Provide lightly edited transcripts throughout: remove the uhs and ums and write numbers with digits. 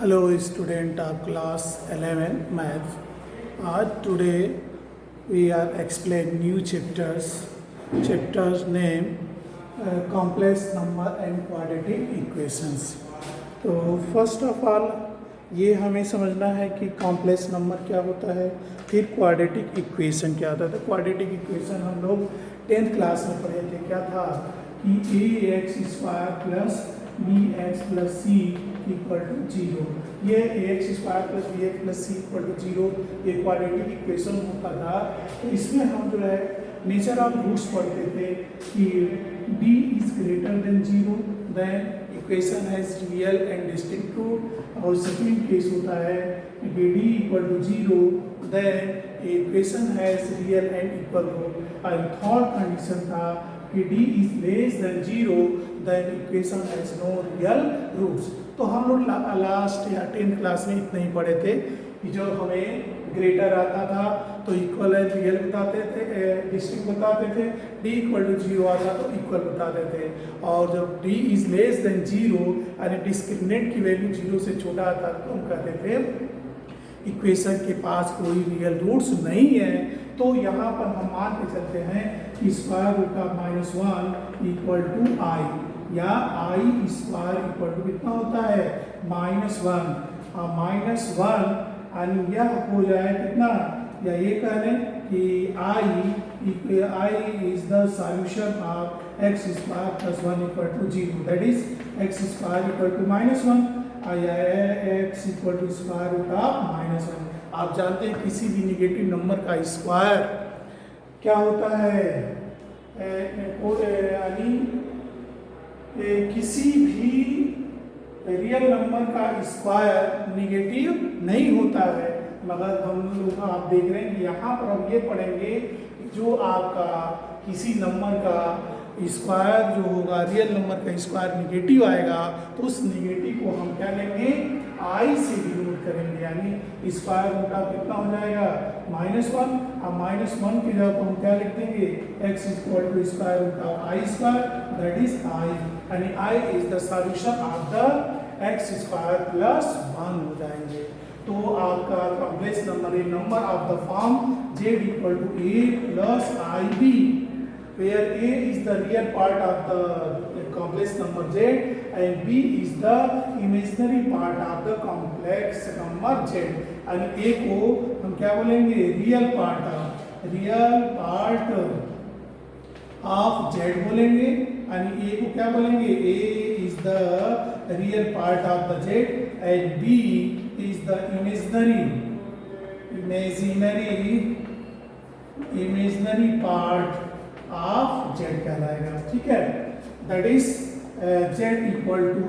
Hello student of class 11 math. Today we are explain new chapters. Chapters name complex number and quadratic equations. तो first of all ये हमें समझना है कि complex number क्या होता है, फिर क्वाड्रेटिक इक्वेशन क्या होता है। तो क्वाड्रेटिक इक्वेशन हम लोग 10th क्लास में पढ़े थे। क्या था कि A X square plus B X plus C equal to 0। ये A X square plus B X plus C equal to 0 ये क्वाड्रेटिक इक्वेशन होता था। तो इसमें हम जो है नेचर ऑफ रूट्स पढ़ते थे कि b is greater than 0 then equation has real and distinct root, और सेकंड केस होता है कि d equal to 0 then equation has real and equal root, और थर्ड कंडीशन था कि d is less than 0 then equation has no real roots. तो हम लोग लास्ट या 10th क्लास में इतना ही पढ़े थे कि जो हमें ग्रेटर आता था तो इक्वल एंड रियल बताते थे, डिस्टिंक्ट बताते थे, d इक्वल टू 0 आता तो इक्वल बताते थे, और जब d इज लेस देन 0 यानी डिस्क्रिमिनेंट की वैल्यू 0 से छोटा आता तो हम कहते थे इक्वेशन के पास कोई रियल रूट्स नहीं है। तो यहाँ पर हम मान के चलते हैं कि square root of -1 equal to I, या आई स्क्वायर इक्वल टू कितना होता है -1, -1 और यह हो जाए कितना, या ये कह लें कि I is the solution of X square plus 1 equal to 0, that is X square equal to -1 या X equal to square root of -1। आप जानते हैं किसी भी निगेटिव नंबर का स्क्वायर क्या होता है, यानी किसी भी रियल नंबर का स्क्वायर निगेटिव नहीं होता है। मगर हम लोग आप देख रहे हैं कि यहाँ पर हम ये पढ़ेंगे कि जो आपका किसी नंबर का स्क्वायर जो होगा, रियल नंबर का स्क्वायर निगेटिव आएगा तो उस निगेटिव को हम क्या लेंगे, आई से डिनोट करेंगे, यानी स्क्वायर रूट ऑफ कितना हो जाएगा -1, अब -1 की जगह पर हम क्या लिख देंगे x equal to square root of I square, that is I, यानी I is the solution of the X square plus 1 हो जाएंगे। तो आपका complex number A number of the form z equal to a plus I B, where a is the real part of the complex number z and b is the imaginary part of the complex number z, and a को हम क्या बोलेंगे, real part of z बोलेंगे, यानी a को क्या बोलेंगे, a is the real part of the z and b is the imaginary part of z कहलाएगा। ठीक है, that is z equal to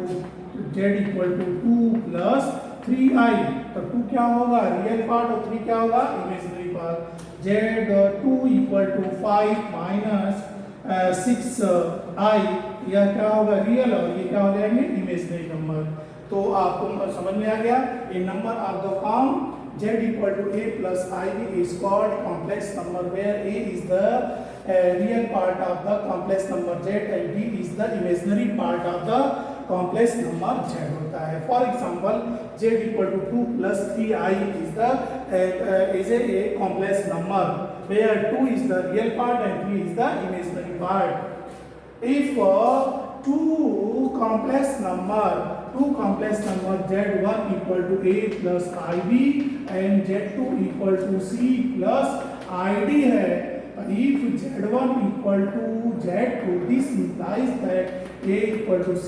2 plus 3i, तो 2 क्या होगा रियल पार्ट और 3 क्या होगा imaginary part. z 2 equal to 5 minus 6i, यह क्या होगा रियल और ये क्या हो जाएंगे इमेजिनरी नंबर। तो आपको समझ में आ गया, A number of the form z equal to a plus ib is called complex number where a is the real part of the complex number z and b is the imaginary part of the complex number z होता है। For example, z equal to 2 plus 3i is a complex number where 2 is the real part and 3 is the imaginary part. If two complex number z1 equal to a plus ib and z2 equal to c plus id है, if z1 equal to z2 this implies that a equal to c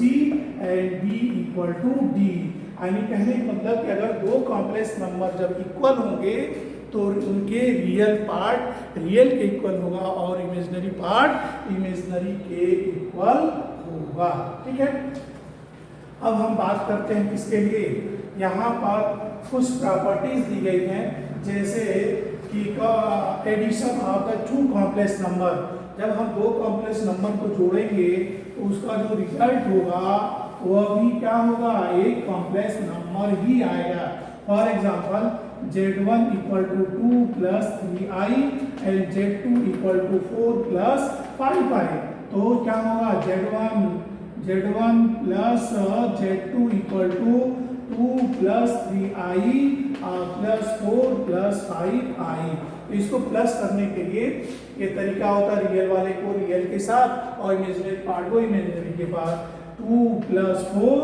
and b equal to d, यानी कहने का मतलब कि अगर दो complex number जब equal होंगे तो उनके रियल पार्ट रियल के इक्वल होगा और इमेजिनरी पार्ट इमेजिनरी के इक्वल होगा। ठीक है, अब हम बात करते हैं किसके लिए, यहाँ पर कुछ प्रॉपर्टीज दी गई हैं, जैसे कि addition of the two complex number, जब हम दो कॉम्प्लेक्स नंबर को जोड़ेंगे तो उसका जो रिजल्ट होगा वह भी क्या होगा, एक कॉम्प्लेक्स नंबर ही आएगा। For example z1 equal to 2 plus 3i and z2 equal to 4 plus 5i, तो क्या होगा z1 plus z2 equal to 2 plus 3i plus 4 plus 5i। तो इसको प्लस करने के लिए ये तरीका होता है रियल वाले को रियल के साथ और इमेजिनरी पार्ट को इमेजिनरी के पास। 2 plus 4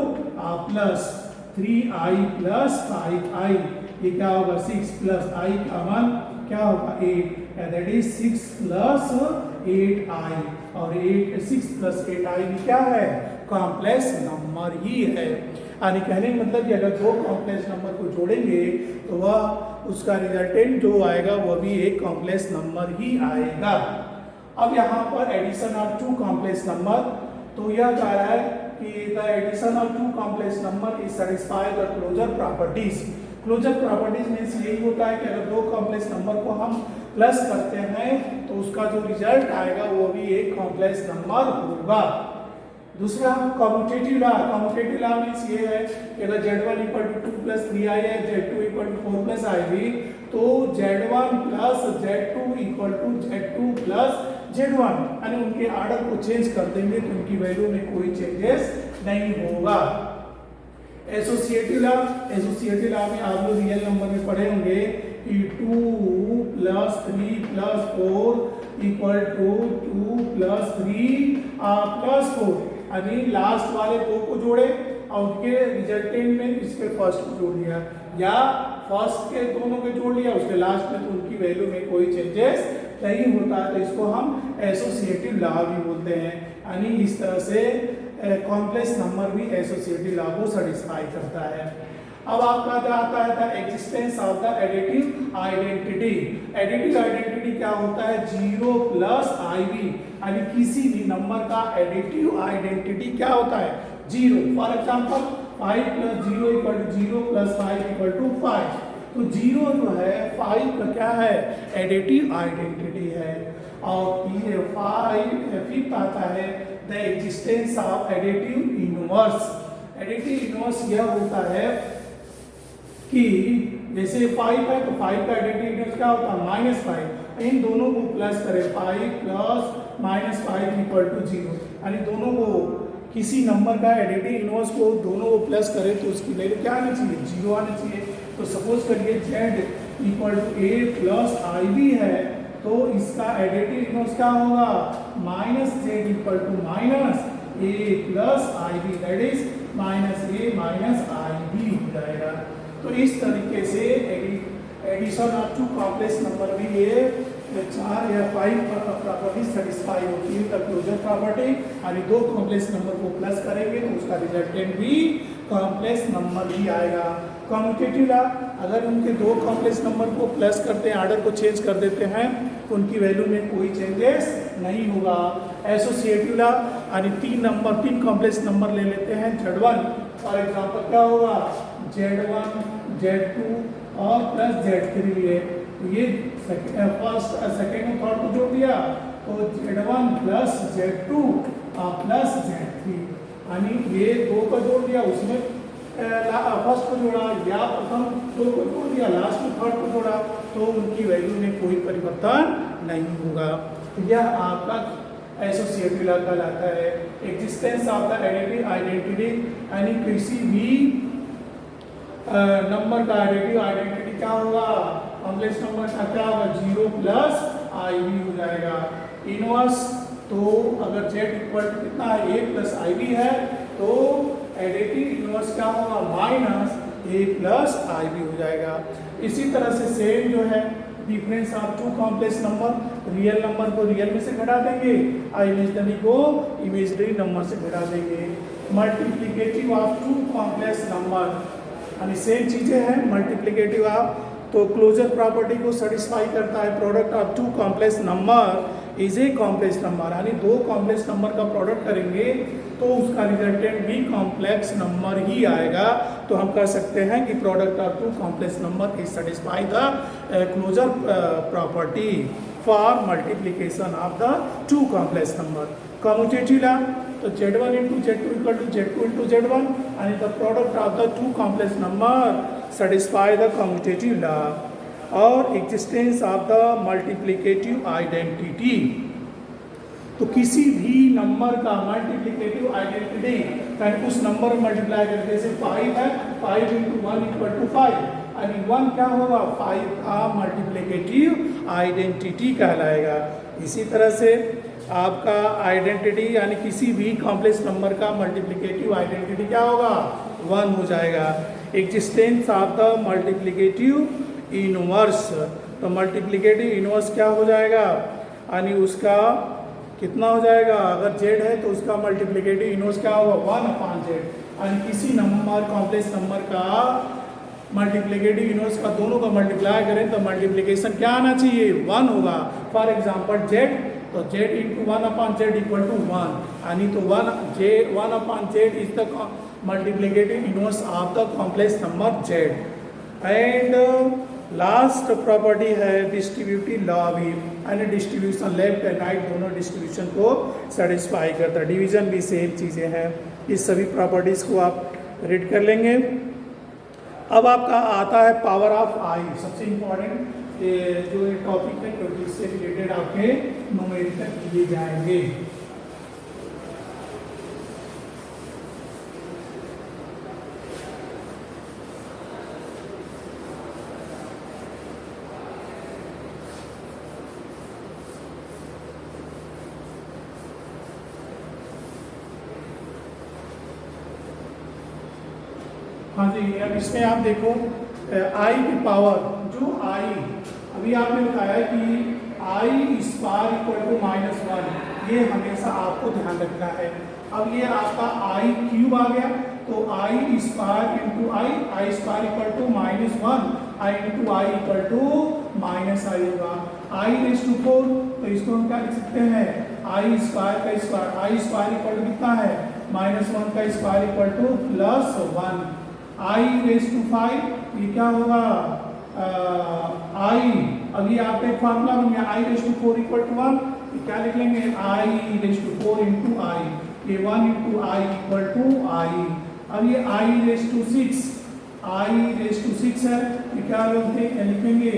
plus 3i plus 5i, ये क्या होगा 6 प्लस i का 1 क्या होगा 8, दैट इज 6 प्लस 8i। और 6 प्लस 8i भी क्या है कॉम्प्लेक्स नंबर ही है। यानी कहने का मतलब कि अगर दो कॉम्प्लेक्स नंबर को जोड़ेंगे तो वह उसका रिजल्टेंट जो आएगा वह भी एक कॉम्प्लेक्स नंबर ही आएगा। अब यहाँ पर addition of two complex number, तो यह कह रहा है कि the addition of two complex number is satisfy the closure properties. Closure properties means यही होता है कि अगर दो कॉम्प्लेक्स नंबर को हम प्लस करते हैं तो उसका जो रिजल्ट आएगा वो भी एक कॉम्प्लेक्स नंबर होगा। दूसरा commutative law, commutative law means ये है कि अगर z1 equal to 2 plus 3i है, z2 equal to 4 plus i तो z1 plus z2 equal to z2 plus z1, यानी उनके आर्डर को चेंज कर देंगे तो उनकी वैल्यू में कोई चेंजेस नहीं होगा। एसोसिएटिव लॉ, एसोसिएटिव लॉ में आप लोग रियल नंबर में पढ़े होंगे कि 2 plus 3 plus 4 equal to 2 plus 3 plus 4, यानी लास्ट वाले दो को जोड़े और उनके रिजल्टेंट में इसके फर्स्ट को जोड़ दिया, या फर्स्ट के दोनों को जोड़ लिया उसके लास्ट में, तो उनकी वैल्यू में कोई चेंजेस नहीं होता है, तो इसको हम एसोसिएटिव लॉ भी बोलते हैं। यानी इस तरह से कॉम्प्लेक्स नंबर भी एसोसिएटिव लॉ को सेटिस्फाई करता है। अब आपका आता है the existence of the additive identity. Additive identity क्या होता है 0 प्लस iv, यानी किसी भी नंबर का एडिटिव आइडेंटिटी क्या होता है 0। For example 5 plus 0 equal to 0 plus 5 equal to 5, तो 0 जो है 5 का क्या है एडिटिव आइडेंटिटी है। और 5 फिफ्थ आता है the existence of additive inverse. Additive inverse यह होता है कि जैसे 5 है तो 5 का एडिटिव इनवर्स क्या होता है -5, इन दोनों को प्लस करें 5 प्लस -5 इक्वल टू 0, यानी दोनों को किसी नंबर का एडिटिव इनवर्स को दोनों को प्लस करें तो उसकी वैल्यू क्या आनी चाहिए 0 आनी चाहिए। तो सपोज करिए z equal to a plus iv है तो इसका एडिटिव इनवर्स क्या होगा -z equal to -a plus iv, that is -a minus iv हो जाएगा। तो इस तरीके से addition of two complex number भी ये 4 या 5 प्रॉपर्टी सेटिस्फाई होती है द क्लोजर प्रॉपर्टी। यानी दो कॉम्प्लेक्स नंबर को प्लस करेंगे तो उसका रिजल्टेंट भी कॉम्प्लेक्स नंबर ही आएगा। कम्यूटेटिव लॉ, अगर उनके दो कॉम्प्लेक्स नंबर को प्लस करते हैं आर्डर को चेंज कर देते हैं तो उनकी वैल्यू में कोई चेंजेस नहीं होगा। एसोसिएटिव लॉ, यानी तीन कॉम्प्लेक्स नंबर ले लेते हैं z1, फॉर एग्जांपल क्या होगा z1 z2 और प्लस z3 लिए, तो ये फर्स्ट सेकेंड और थर्ड को जोड़ दिया तो z1 plus z2 plus z3, यानी ये दो को जोड़ दिया उसमें फर्स्ट को जोड़ा या प्रथम दो को जोड़ दिया लास्ट में थर्ड को जोड़ा तो उनकी वैल्यू में कोई परिवर्तन नहीं होगा। तो यह आपका एसोसिएटिव लॉ कहलाता है। Existence of the additive identity, यानी किसी भी नंबर का एडिटिव आइडेंटिटी क्या होगा कॉम्प्लेक्स नंबर का क्या होगा 0 प्लस iv हो जाएगा। इनवर्स, तो अगर z इक्वल टू कितना है a प्लस iv है तो एडिटिव इनवर्स क्या होगा -a प्लस iv हो जाएगा। इसी तरह से सेम जो है difference of two complex number, real number को रियल में से घटा देंगे और इमेजिनरी को इमेजिनरी नंबर से घटा देंगे। Multiplicative of two complex number, यानी सेम चीजें हैं मल्टीप्लिकेटिव ऑफ, तो क्लोजर प्रॉपर्टी को सेटिस्फाई करता है। Product of two complex number is a complex number, यानी दो कॉम्प्लेक्स नंबर का प्रोडक्ट करेंगे तो उसका रिजल्टेंट भी कॉम्प्लेक्स नंबर ही आएगा। तो हम कह सकते हैं कि product of two complex number is satisfy the closure property for multiplication of the two complex number. Commutative law, तो z1 into z2 equal to z2 into z1, यानी the product of the two complex number satisfy the commutative law. और existence of the multiplicative identity, तो किसी भी नंबर का multiplicative identity can उस नंबर में मल्टीप्लाई करके, जैसे 5 है, 5 इंटू 1 इक्वल टू 5, यानी 1 क्या होगा, 5 का मल्टीप्लिकेटिव आइडेंटिटी कहलाएगा। इसी तरह से आपका आइडेंटिटी यानी किसी भी कॉम्प्लेक्स नंबर का मल्टीप्लिकेटिव आइडेंटिटी क्या होगा, 1 हो जाएगा। Existence of the multiplicative inverse, तो मल्टीप्लिकेटिव इनवर्स क्या हो जाएगा, यानी उसका कितना हो जाएगा, अगर z है तो उसका मल्टीप्लिकेटिव इनवर्स क्या होगा, 1/z, यानी किसी नंबर कॉम्प्लेक्स नंबर का मल्टीप्लिकेटिव इनवर्स का दोनों का मल्टीप्लाई करें तो मल्टीप्लिकेशन क्या आना चाहिए, 1 होगा। फॉर एग्जांपल z, तो z into 1/z equal to 1, यानी तो 1/z is the multiplicative inverse of the complex number z। And last property है डिस्ट्रीब्यूटिव लॉ भी, यानी डिस्ट्रीब्यूशन लेफ्ट एंड राइट दोनों डिस्ट्रीब्यूशन को सेटिस्फाई करता है, डिवीजन भी सेम चीज़ें हैं। इस सभी प्रॉपर्टीज़ को आप रीड कर लेंगे। अब आपका आता है पावर ऑफ आई, सबसे इम्पोर्टेंट जो ये टॉपिक है क्योंकि इससे रिलेटेड आपके न्यूमेरिकल किए जाएंगे। हाँ जी, अब इसमें आप देखो आई की पावर, जो आई अभी आपने बताया कि आई स्क्वायर इक्वल टू -1, ये हमेशा आपको ध्यान रखना है। अब ये आपका आई क्यूब आ गया, तो I square into I square equal to -1, I into I equal to -i होगा। आई रेज़ टू 4, तो इसको हम क्या लिख सकते हैं, आई स्क्वायर का square, i square equal to कितना है, -1 का square equal to +1। I raise to 5, ये क्या होगा, आई, अभी आपका एक फार्मूला बन गया, I raise to 4 equal to 1, क्या लिख लेंगे, I raise to 4 into I, ये 1 into I equal to I. अब ये I raise to 6, I raise to 6 है, ये क्या लिखेंगे,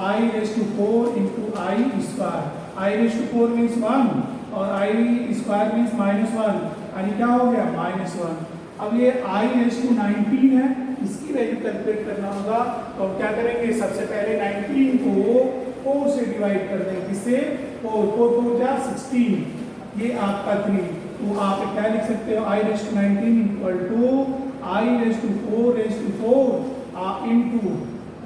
I raise to 4 into I square, I raise to 4 means 1 और आई स्क्वायर मीन्स -1, यानी क्या हो गया, -1। अब ये आई रेज़ टू 19 है, इसकी वैल्यू कैलकुलेट करना होगा, तो क्या करेंगे, सबसे पहले 19 को 4 से डिवाइड कर देंगे, किससे, 4 जा 16, ये आपका 3, तो आप क्या लिख सकते हो, I raise to 19 equal to I raise to 4 raise to 4 into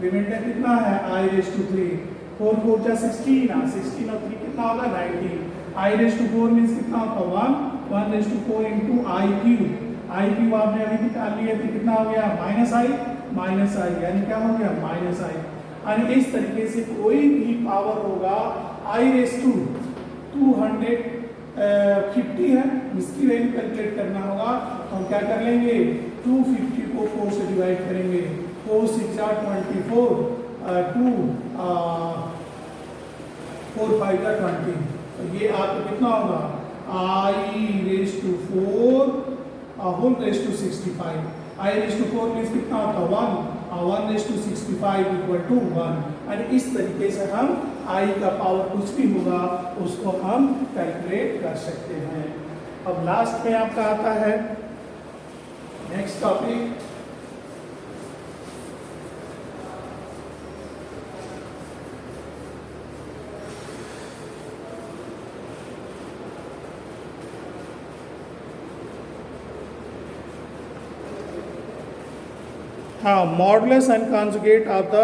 remainder कितना है, आई रेज़ टू 3, 4 जा 16, 16 और 3 कितना होगा, 19, आई रेज़ टू 4 मीन्स कितना होगा, 1 raise to 4 into i cube, i cube आपने अभी निकाल लिए थे, कितना हो गया, -i, यानी क्या हो गया, -i। यानी इस तरीके से कोई भी पावर होगा, आई रेज़ टू 250 है, इसकी वैल्यू कैलकुलेट करना होगा, तो हम क्या कर लेंगे, 250 को 4 से डिवाइड करेंगे, 4 6 जा 24, 2 4 5 जा 20, तो ये आपको कितना होगा, I raise to 4 whole raise to 65, I raise to 4 means कितना होता है, 1 रेज़ टू 65 इक्वल टू 1। यानी इस तरीके से हम आई का पावर कुछ भी होगा उसको हम कैलकुलेट कर सकते हैं। अब लास्ट में आपका आता है नेक्स्ट टॉपिक, हाँ, modulus and conjugate of the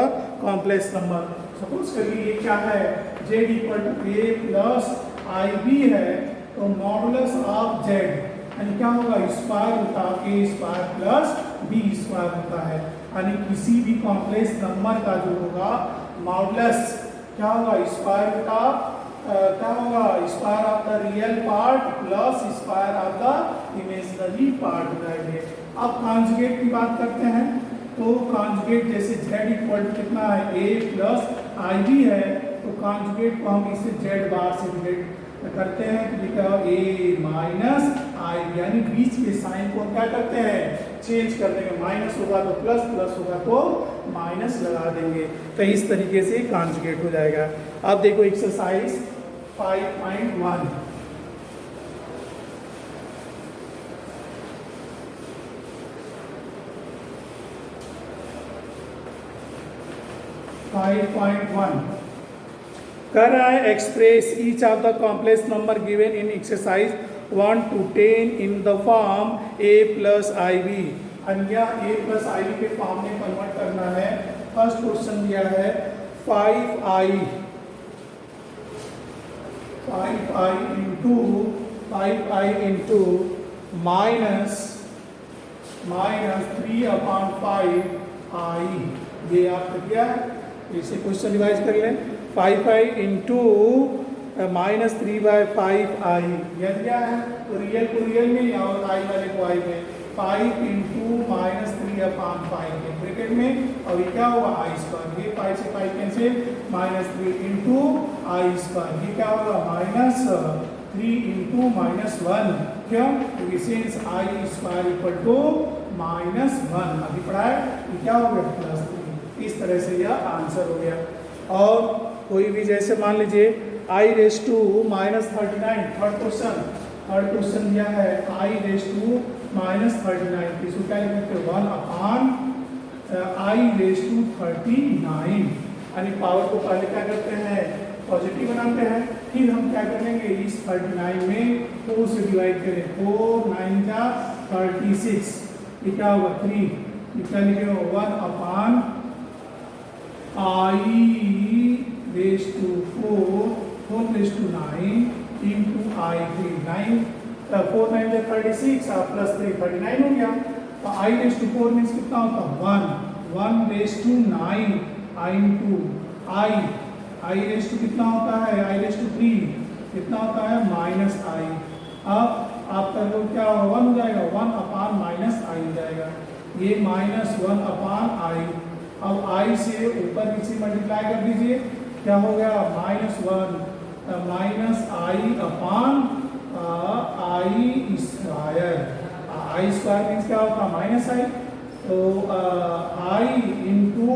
complex number. Suppose करिए ये क्या है, z equal to a plus I b है, तो मॉडुलस ऑफ z यानी क्या होगा, स्क्वायर होता है a square plus b square होता है, यानी किसी भी कॉम्प्लेक्स नंबर का जो होगा मॉडुलस क्या होगा, स्क्वायर होता क्या होगा, square of the real part plus square of the imaginary part हो जाएंगे। अब कॉन्जुगेट की बात करते हैं, तो कॉन्जुगेट जैसे z इक्वल टू कितना है, a प्लस आई बी है, तो कॉन्जुगेट को हम इसे z बार से रिलेट करते हैं, तो लिखा a माइनस आई बी, यानी बीच के साइन को क्या करते हैं, चेंज कर देंगे, माइनस होगा तो प्लस, प्लस होगा तो माइनस लगा देंगे, तो इस तरीके से कॉन्जुगेट हो जाएगा। अब देखो एक्सरसाइज 5.1, 5.1 कर रहा है express each of the complex number given in exercise 1 to 10 in the form a plus I b. या a प्लस आई बी के फॉर्म में कन्वर्ट करना है। फर्स्ट क्वेश्चन दिया है 5i इंटू माइनस 3/5i। ये आपका क्या है, इसे क्वेश्चन रिवाइज कर लें। 5i इंटू -3/5i यह क्या है, तो रियल को रियल में और आई वाले को आई में 5 इंटू -3/5 के ब्रैकेट में, और ये क्या होगा आई स्क्वायर। ये 5 से 5 कैंसिल, -3 इंटू आई स्क्वायर। ये क्या होगा -3 इंटू -1। क्यों, क्योंकि since i square equal to -1 अभी पढ़ा है, ये क्या हो गया +3। इस तरह से यह आंसर हो गया। और कोई भी जैसे मान लीजिए i⁻39 थर्ड क्वेश्चन दिया है i⁻39, इसको क्या लिखते हैं 1/i⁻39। यानी पावर को पहले क्या करते हैं पॉजिटिव बनाते हैं, फिर हम क्या करेंगे इस 39 में 4 से डिवाइड करें, 4 9 जा 36, ये क्या होगा 3, ये क्या लिखेंगे 1/i⁻4 इंटू i3 9 4 9 जा 36 प्लस 3 39 हो गया। तो i⁻4 मीन्स कितना होता है 1/9 i इंटू i⁻ कितना होता है i⁻3 कितना होता है -i। अब आपका लोग क्या होगा 1 हो जाएगा, 1/-i हो जाएगा, ये -1/i। अब i से ऊपर नीचे मल्टीप्लाई कर दीजिए, क्या हो गया -1 -i/i square. i square means क्या होता है -i, तो i इंटू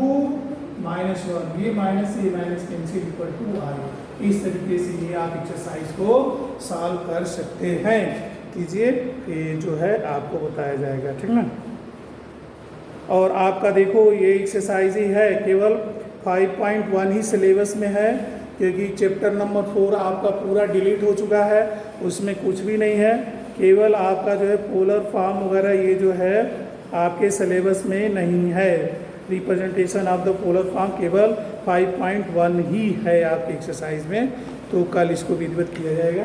-1, ये माइनस से minus cancel equal to i। इस तरीके से ये आप एक्सरसाइज को सॉल्व कर सकते हैं। कीजिए, ये जो है आपको बताया जाएगा, ठीक ना। और आपका देखो ये एक्सरसाइज ही है, केवल 5.1 ही सिलेबस में है, क्योंकि चैप्टर नंबर 4 आपका पूरा डिलीट हो चुका है, उसमें कुछ भी नहीं है। केवल आपका जो है पोलर फॉर्म वगैरह ये जो है आपके सिलेबस में नहीं है। Representation of the polar form केवल 5.1 ही है आपके एक्सरसाइज में, तो कल इसको विधिवत किया जाएगा।